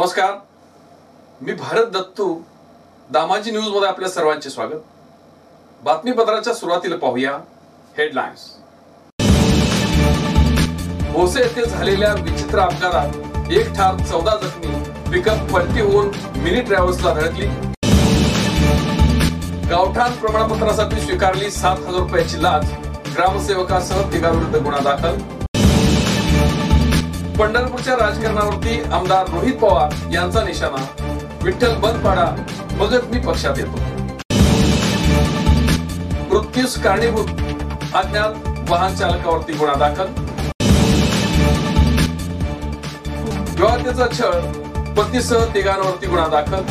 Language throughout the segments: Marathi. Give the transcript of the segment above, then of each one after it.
नमस्कार, मी भारत दत्तू. दामाजी न्यूज मध्ये आपल्या सर्वांचे स्वागत. बातमीपत्राच्या सुरुवातीला पाहूया हेडलाईन्स. भोसे येथे झालेल्या विचित्र अपघातात 1 ठार 14 जखमी. पिकअप पलटी होऊन मिनी ट्रॅव्हल्सला धडकली. गावठाण प्रमाणपत्रासाठी स्वीकारली 7,000 रुपयाची लाच. ग्रामसेवकासह तिघांविरुद्ध गुन्हा दाखल. पंढरपूरच्या राजकारणावरती आमदार रोहित पवार यांचा निशाणा. विठ्ठल बंद पाडा मगच मी पक्षात येतो. मृत्यूस कारणीभूत अज्ञात वाहन चालकावरती गुन्हा दाखल. विवाहाचा छळ पतीसह तिघांवरती गुन्हा दाखल.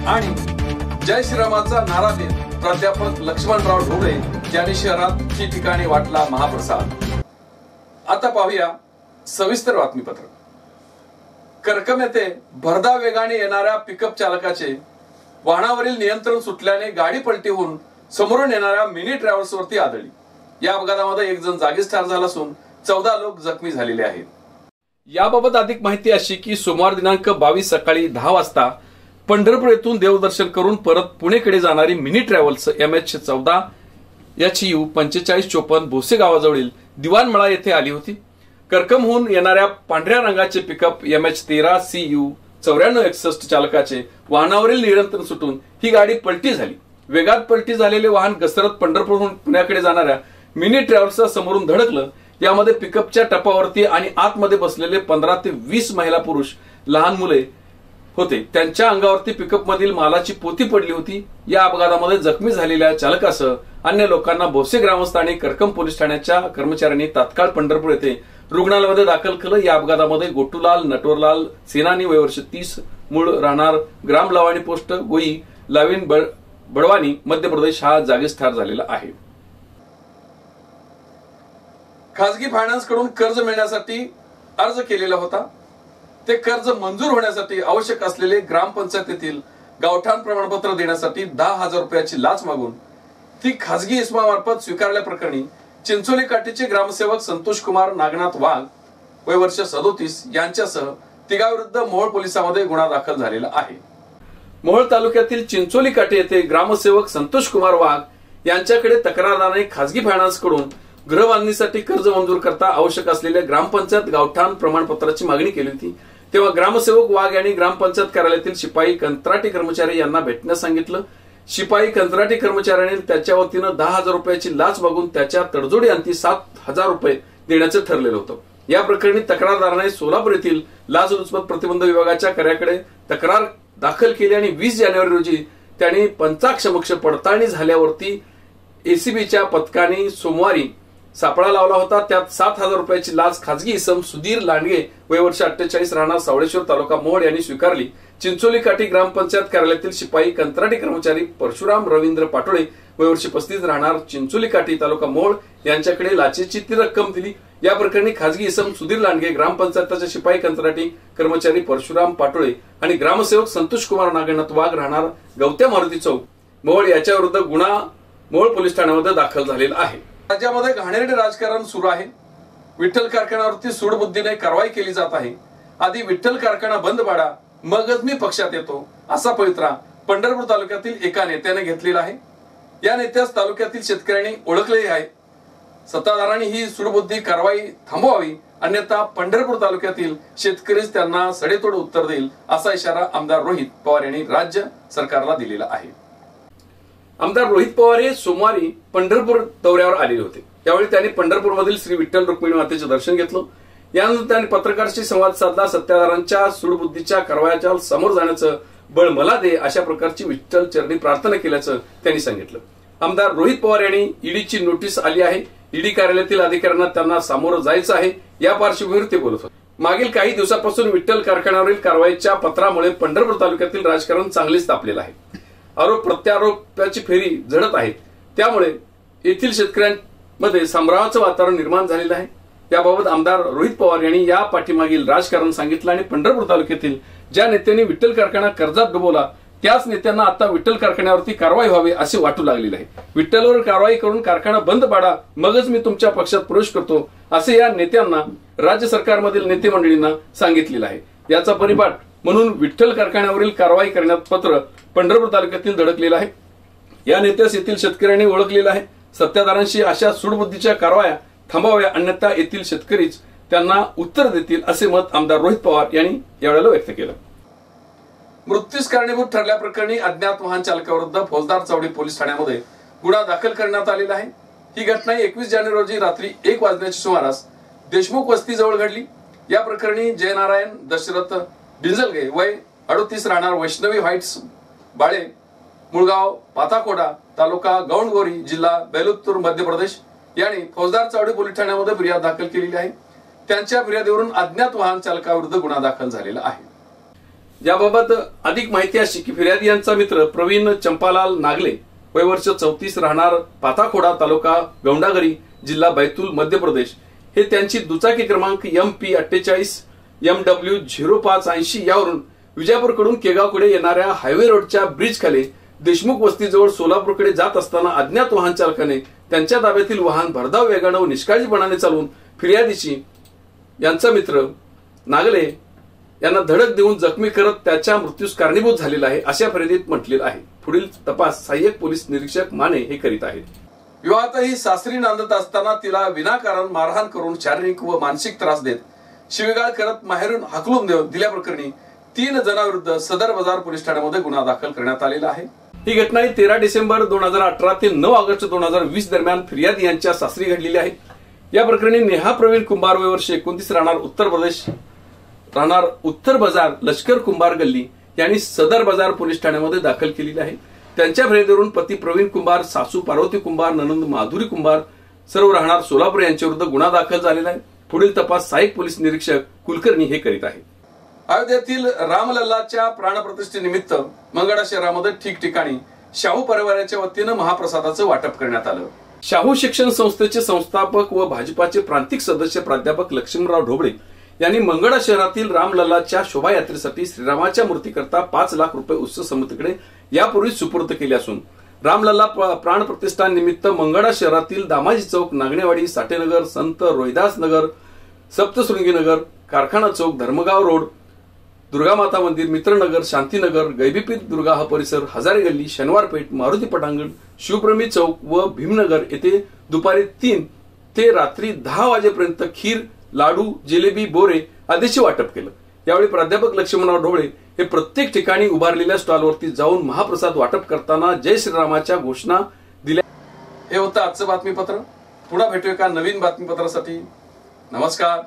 आणि जय श्रीरामाचा नारा देत प्राध्यापक लक्ष्मणराव ढोबळे यांनी शहरात ठिकठिकाणी वाटला महाप्रसाद. आता पाहूया सविस्तर बातमीपत्र. करकम येथे भरधाव वेगाने येणाऱ्या पिकअप चालकाचे वाहनावरील नियंत्रण सुटल्याने गाडी पलटी होऊन समोरून येणाऱ्या मिनी ट्रॅव्हल्स वरती आदळली. या अपघातामध्ये 1 जण जागीच ठार झाला असून 14 लोक जखमी झालेले आहेत. याबाबत अधिक माहिती अशी की सोमवार दिनांक 22 सकाळी 10 वाजता पंढरपूर येथून देवदर्शन करून परत पुणेकडे जाणारी mini travels MH14 HU 4554 Bhose गावाजवळील दिवाणमळा येथे आली होती. करकमहून येणाऱ्या पांढऱ्या रंगाचे पिकअप MH13 CU 9461 चालकाचे वाहनावरील नियंत्रण सुटून ही गाडी पलटी झाली. वेगात पलटी झालेले वाहन घसरत पंढरपूरहून पुण्याकडे जाणाऱ्या मिनी ट्रॅव्हल्सला समोरून धडकलं. यामध्ये पिकअपच्या टपावरती आणि आतमध्ये बसलेले 15 ते 20 महिला पुरुष लहान मुले होते. त्यांच्या अंगावरती पिकअप मधील मालाची पोती पडली होती. या अपघातामध्ये जखमी झालेल्या चालकासह अन्य लोकांना भोसे ग्रामस्थ आणि करकम पोलीस ठाण्याच्या कर्मचाऱ्यांनी तात्काळ पंढरपूर येथे रुग्णालयामध्ये दाखल केलं. या अपघातामध्ये गोटूलाल नटवरलाल सेनानी वय वर्ष 30 मूळ राहणार ग्राम लवाणी पोस्ट गोई लावीन बडवानी मध्य प्रदेश हा जागीच ठार झालेला आहे. खासगी फायनान्स कडून कर्ज मिळण्यासाठी अर्ज केलेला होता. ते कर्ज मंजूर होण्यासाठी आवश्यक असलेले ग्रामपंचायतीतील गावठाण प्रमाणपत्र देण्यासाठी 10,000 रुपयाची लाच मागून ती खासगी इसमामार्फत स्वीकारल्याप्रकरणी चिंचोली काठीचे ग्रामसेवक संतोष कुमार नागनाथ वाघ वय वर्ष 37 यांच्यासह तिघांविरुद्ध मोहोळ पोलिसांमध्ये गुन्हा दाखल झालेला आहे. मोहोळ तालुक्यातील चिंचोली काठी येथे ग्रामसेवक संतोष कुमार वाघ यांच्याकडे तक्रारदाराने खासगी फायनान्स कडून गृहबांधणीसाठी कर्ज मंजूर करता आवश्यक असलेल्या ग्रामपंचायत गावठाण प्रमाणपत्राची मागणी केली होती. तेव्हा ग्रामसेवक वाघ यांनी ग्रामपंचायत कार्यालयातील शिपाई कंत्राटी कर्मचारी यांना भेटण्यास सांगितलं. शिपाई कंत्राटी कर्मचाऱ्यांनी त्याच्या वतीनं 10,000 रुपयाची लाच मागून त्याच्या तडजोडी अंती 7,000 रुपये देण्याचं ठरलेलं होतं. या प्रकरणी तक्रारदाराने सोलापूर येथील लाचलुचपत प्रतिबंध विभागाच्या कार्याकडे तक्रार दाखल केली आणि 20 जानेवारी रोजी त्यांनी पंचाक्षमक्ष पडताळणी झाल्यावरती ACBच्या पथकाने सोमवारी सापळा लावला होता. त्यात 7,000 रुपयाची लाच खासगी इसम सुधीर लांडगे वय वर्ष 48 राहणार सावळेश्वर तालुका मोहोळ यांनी स्वीकारली. चिंचोली काठी ग्रामपंचायत कार्यालयातील शिपाई कंत्राटी कर्मचारी परशुराम रवींद्र पाटोळे वय वर्ष 35 राहणार चिंचोली काठी तालुका मोहोळ यांच्याकडे लाचेची ती रक्कम दिली. या प्रकरणी खासगी इसम सुधीर लांडगे, ग्रामपंचायतचे शिपाई कंत्राटी कर्मचारी परशुराम पाटोळे आणि ग्रामसेवक संतोष कुमार नागनाथ वाघ राहणार गवत्या मारुती चौक मोहोळ याच्या विरुद्ध गुन्हा मोहोळ पोलीस ठाण्यामध्ये दाखल झालेला आहे. राज्यामध्ये घाणेरडे राजकारण सुरू आहे. विठ्ठल कारखान्यावरती सूडबुद्धीने कारवाई केली जात आहे. आधी विठ्ठल कारखाना बंद पाडा मगच मी पक्षात येतो असा पवित्रा पंढरपूर तालुक्यातील एका नेत्याने घेतलेला आहे. या नेत्यास तालुक्यातील शेतकऱ्यांनी ओळखलेही आहे. सत्ताधाऱ्यांनी ही सूडबुद्धी कारवाई थांबवावी, अन्यथा पंढरपूर तालुक्यातील शेतकरीच त्यांना सडेतोड उत्तर देईल असा इशारा आमदार रोहित पवार यांनी राज्य सरकारला दिलेला आहे. आमदार रोहित पवार हे सोमवारी पंढरपूर दौऱ्यावर आलेले होते. त्यावेळी त्यांनी पंढरपूरमधील श्री विठ्ठल रुक्मिणी मातेचे दर्शन घेतलं. यानंतर त्यांनी पत्रकारांशी संवाद साधला. सत्ताधाऱ्यांच्या सूडबुद्धीच्या कारवायाच्या समोर जाण्याचं बळ मला दे अशा प्रकारची विठ्ठल चरणी प्रार्थना केल्याचं त्यांनी सांगितलं. आमदार रोहित पवार यांनी ईडीची नोटीस आली आहे. ईडी कार्यालयातील अधिकाऱ्यांना त्यांना सामोरं जायचं आहे. या पार्श्वभूमीवर ते बोलत होते. मागील काही दिवसापासून विठ्ठल कारखान्यावरील कारवाईच्या पत्रामुळे पंढरपूर तालुक्यातील राजकारण चांगलेच तापलेलं आहे. आरोप प्रत्यारोपाची फेरी झडत आहेत. त्यामुळे येथील शेतकऱ्यांमध्ये संभ्रमाचं वातावरण निर्माण झालेलं आहे. याबाबत आमदार रोहित पवार यांनी या पाठीमागील राजकारण सांगितलं आणि पंढरपूर तालुक्यातील ज्या नेत्यांनी विठ्ठल कारखाना कर्जात डुबवला त्याच नेत्यांना आता विठ्ठल कारखान्यावरती कारवाई व्हावी असे वाटू लागलेले आहे। विठ्ठलवर कारवाई करून कारखाना बंद पाडा, मगच मी तुमच्या पक्षात प्रवेश करतो असे या नेत्यांना राज्य सरकारमधील नेते मंडळींना सांगितलेलं आहे। याचा परिपाठ म्हणून विठ्ठल कारखान्यावरील कारवाई करण्यात पत्र पंढरपूर तालुक्यातील धडकलेलं आहे। या नेत्यास येथील शेतकऱ्यांनी ओळखलेलं आहे। सत्ताधाऱ्यांशी अशा सूडबुद्धीच्या कारवाया थांबाव्या, अन्यथा येथील शेतकरीच त्यांना उत्तर देतील असे मत आमदार रोहित पवार यांनी यावेळेला व्यक्त केलं। मृत्यूस कारणीभूत ठरल्याप्रकरणी अज्ञात वाहन चालकाविरुद्ध फौजदार चौडी पोलीस ठाण्यामध्ये गुन्हा दाखल करण्यात आलेला आहे। ही घटना 21 जानेवारी रोजी रात्री 1 वाजण्याच्या सुमारास देशमुख वस्तीजवळ घडली। या प्रकरणी जयनारायण दशरथ डिंजलगे वय 38 राहणार वैष्णवी व्हाइट्स बाळे मुळगाव पाताकोडा तालुका गौंडगोरी जिल्हा बेलुत्तूर मध्य प्रदेश यांनी फौजदार चौडी पोलीस ठाण्यामध्ये फिर्याद दाखल केलेली आहे। त्यांच्या फिर्यादीवरून अज्ञात वाहन चालकाविरुद्ध गुन्हा दाखल झालेला आहे। याबाबत अधिक माहिती अशी की फिर्यादी यांचा मित्र प्रवीण चंपालाल नागले वय वर्ष 34 राहणार पाताखोडा तालुका गौंडागरी जिल्हा बैतूल मध्य प्रदेश हे त्यांची दुचाकी क्रमांक MP 48 MW 0580 यावरून विजापूरकडून केगावकडे येणाऱ्या हायवे रोडच्या ब्रिज खाली देशमुख वस्तीजवळ सोलापूरकडे जात असताना अज्ञात वाहन चालकाने त्यांच्या ताब्यातील वाहन भरधाव वेगाने व निष्काळजीपणाने चालवून फिर्यादीची यांचा मित्र नागले यांना धडक देऊन जखमी करत त्याच्या मृत्यूस कारणीभूत झालेला आहे अशा फिर्यादीत म्हटलेलं आहे। पुढील तपास सहाय्यक पोलीस निरीक्षक माने हे करीत आहेत। विवाहातही सासरी नांदत असताना तिला विनाकारण मारहाण करून शारीरिक व मानसिक त्रास देत शिवीगाळ करत माहेरून हाकलून दिल्याप्रकरणी 3 जणांविरुद्ध सदर बाजार पोलीस ठाण्यामध्ये गुन्हा दाखल करण्यात आलेला आहे। ही घटना 13 डिसेंबर 2018 ते 9 ऑगस्ट 2020 दरम्यान फिर्यादी यांच्या सासरी घडलेली आहे। या प्रकरणी नेहा प्रवीण कुंभार वय वर्ष 29 राहणार उत्तर बाजार लष्कर कुंभार गल्ली यांनी सदर बाजार पोलीस ठाण्यामध्ये दाखल केलेली आहे। त्यांच्या फिर्यादीवरून पती प्रवीण कुंभार, सासू पार्वती कुंभार, ननंद माधुरी कुंभार सर्व राहणार सोलापूर यांच्या विरुद्ध गुन्हा दाखल झालेला आहे। पुढील तपास सहाय्यक पोलीस निरीक्षक कुलकर्णी हे करीत आहेत। अयोध्येतील रामलल्लाच्या प्राणप्रतिष्ठेनिमित्त मंगळा शहरामध्ये ठिकठिकाणी शाहू परिवाराच्या वतीनं महाप्रसादाचं वाटप करण्यात आलं। शाहू शिक्षण संस्थेचे संस्थापक व भाजपाचे प्रांतिक सदस्य प्राध्यापक लक्ष्मणराव ढोबळे यांनी मंगळा शहरातील रामलल्लाच्या शोभायात्रेसाठी श्रीरामाच्या मूर्तीकरता 5 लाख रुपये उत्सव समितीकडे यापूर्वी सुपूर्द केले असून रामलल्ला प्राणप्रतिष्ठा निमित्त मंगळा शहरातील दामाजी चौक, नागणेवाडी, साठेनगर, संत रोहिदास नगर, सप्तशृंगी नगर, कारखाना चौक, धर्मगाव रोड, दुर्गामाता मंदिर, मित्रनगर, शांतीनगर, गैबीपीर दुर्गा हा परिसर, हजारे गल्ली, शनिवारपेठ, मारुती पटांगण, शिवप्रेमी चौक व भीमनगर येथे दुपारी 3 ते रात्री 10 वाजेपर्यंत खीर, लाडू, जिलेबी, बोरे आदीचे वाटप केलं। यावेळी प्राध्यापक लक्ष्मणराव ढोबळे हे प्रत्येक ठिकाणी उभारलेल्या स्टॉलवरती जाऊन महाप्रसाद वाटप करताना जय श्रीरामाच्या घोषणा दिल्या। हे होतं आजचं बातमीपत्र। पुन्हा भेटूया एका नवीन बातमीपत्रासाठी। नमस्कार।